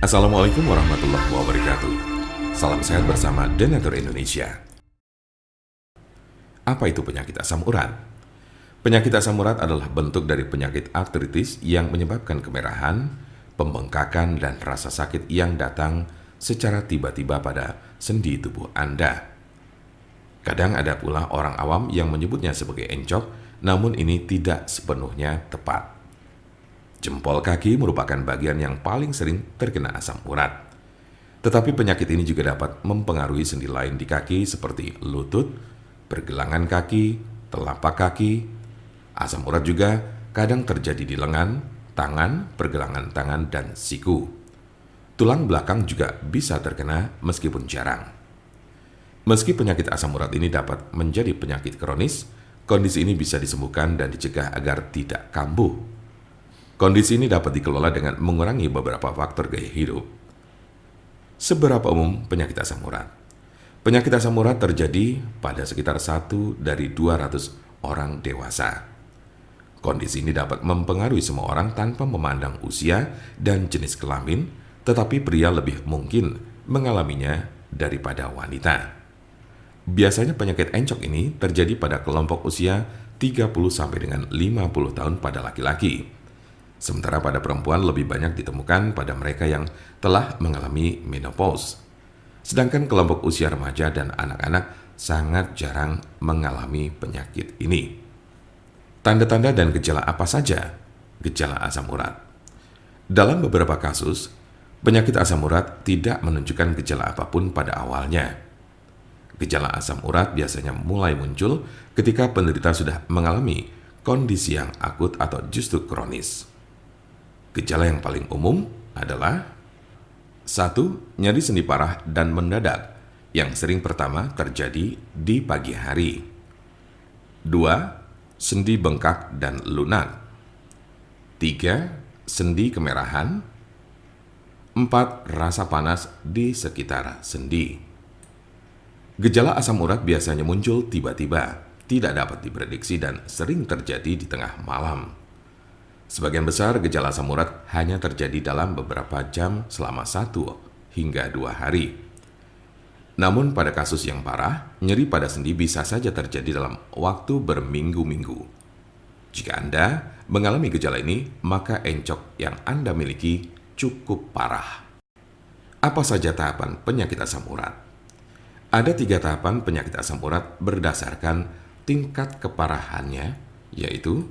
Assalamualaikum warahmatullahi wabarakatuh. Salam sehat bersama Denatur Indonesia. Apa itu penyakit asam urat? Penyakit asam urat adalah bentuk dari penyakit artritis yang menyebabkan kemerahan, pembengkakan, dan rasa sakit yang datang secara tiba-tiba pada sendi tubuh Anda. Kadang ada pula orang awam yang menyebutnya sebagai encok, namun ini tidak sepenuhnya tepat. Jempol kaki merupakan bagian yang paling sering terkena asam urat. Tetapi penyakit ini juga dapat mempengaruhi sendi lain di kaki seperti lutut, pergelangan kaki, telapak kaki. Asam urat juga kadang terjadi di lengan, tangan, pergelangan tangan, dan siku. Tulang belakang juga bisa terkena meskipun jarang. Meski penyakit asam urat ini dapat menjadi penyakit kronis, kondisi ini bisa disembuhkan dan dicegah agar tidak kambuh. Kondisi ini dapat dikelola dengan mengurangi beberapa faktor gaya hidup. Seberapa umum penyakit asam urat? Penyakit asam urat terjadi pada sekitar 1 dari 200 orang dewasa. Kondisi ini dapat mempengaruhi semua orang tanpa memandang usia dan jenis kelamin, tetapi pria lebih mungkin mengalaminya daripada wanita. Biasanya penyakit encok ini terjadi pada kelompok usia 30 sampai dengan 50 tahun pada laki-laki. Sementara pada perempuan lebih banyak ditemukan pada mereka yang telah mengalami menopause. Sedangkan kelompok usia remaja dan anak-anak sangat jarang mengalami penyakit ini. Tanda-tanda dan gejala apa saja gejala asam urat? Dalam beberapa kasus, penyakit asam urat tidak menunjukkan gejala apapun pada awalnya. Gejala asam urat biasanya mulai muncul ketika penderita sudah mengalami kondisi yang akut atau justru kronis. Gejala yang paling umum adalah 1. Nyeri sendi parah dan mendadak yang sering pertama terjadi di pagi hari. 2. Sendi bengkak dan lunak. 3. Sendi kemerahan. 4. Rasa panas di sekitar sendi. Gejala asam urat biasanya muncul tiba-tiba, tidak dapat diprediksi dan sering terjadi di tengah malam. Sebagian besar gejala asam urat hanya terjadi dalam beberapa jam selama 1 hingga 2 hari. Namun pada kasus yang parah, nyeri pada sendi bisa saja terjadi dalam waktu berminggu-minggu. Jika Anda mengalami gejala ini, maka encok yang Anda miliki cukup parah. Apa saja tahapan penyakit asam urat? Ada 3 tahapan penyakit asam urat berdasarkan tingkat keparahannya, yaitu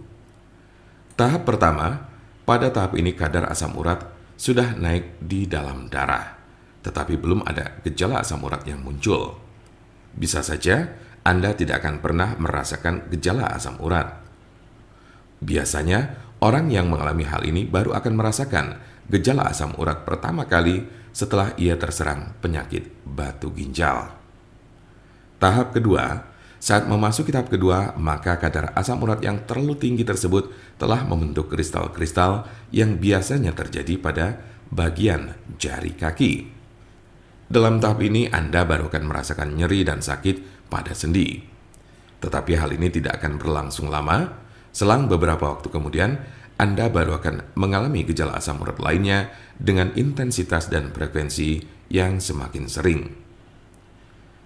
tahap pertama, pada tahap ini kadar asam urat sudah naik di dalam darah, tetapi belum ada gejala asam urat yang muncul. Bisa saja Anda tidak akan pernah merasakan gejala asam urat. Biasanya, orang yang mengalami hal ini baru akan merasakan gejala asam urat pertama kali setelah ia terserang penyakit batu ginjal. Tahap kedua, saat memasuki tahap kedua, maka kadar asam urat yang terlalu tinggi tersebut telah membentuk kristal-kristal yang biasanya terjadi pada bagian jari kaki. Dalam tahap ini, Anda baru akan merasakan nyeri dan sakit pada sendi. Tetapi hal ini tidak akan berlangsung lama. Selang beberapa waktu kemudian, Anda baru akan mengalami gejala asam urat lainnya dengan intensitas dan frekuensi yang semakin sering.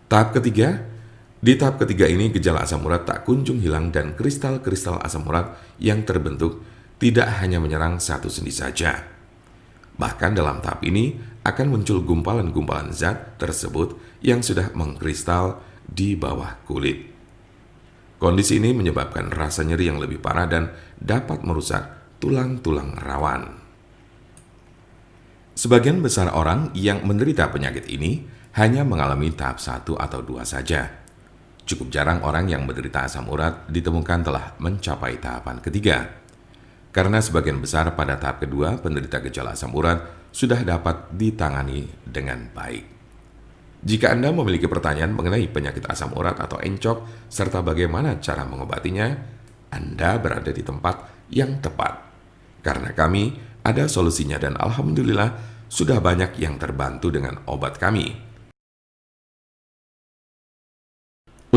Tahap ketiga, di tahap ketiga ini gejala asam urat tak kunjung hilang dan kristal-kristal asam urat yang terbentuk tidak hanya menyerang satu sendi saja. Bahkan dalam tahap ini akan muncul gumpalan-gumpalan zat tersebut yang sudah mengkristal di bawah kulit. Kondisi ini menyebabkan rasa nyeri yang lebih parah dan dapat merusak tulang-tulang rawan. Sebagian besar orang yang menderita penyakit ini hanya mengalami tahap 1 atau 2 saja. Cukup jarang orang yang menderita asam urat ditemukan telah mencapai tahapan ketiga. Karena sebagian besar pada tahap kedua, penderita gejala asam urat sudah dapat ditangani dengan baik. Jika Anda memiliki pertanyaan mengenai penyakit asam urat atau encok, serta bagaimana cara mengobatinya, Anda berada di tempat yang tepat. Karena kami ada solusinya dan alhamdulillah sudah banyak yang terbantu dengan obat kami.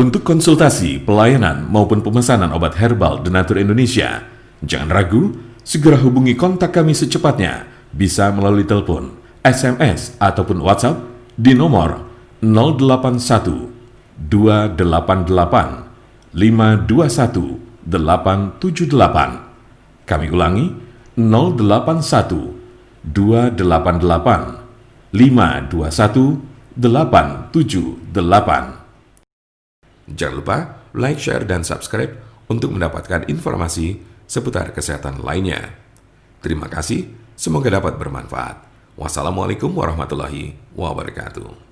Untuk konsultasi, pelayanan, maupun pemesanan obat herbal Denatur Indonesia, jangan ragu, segera hubungi kontak kami secepatnya, bisa melalui telepon SMS ataupun WhatsApp di nomor 081 288 521 878. Kami ulangi 081 288 521 878. Jangan lupa like, share, dan subscribe untuk mendapatkan informasi seputar kesehatan lainnya. Terima kasih, semoga dapat bermanfaat. Wassalamualaikum warahmatullahi wabarakatuh.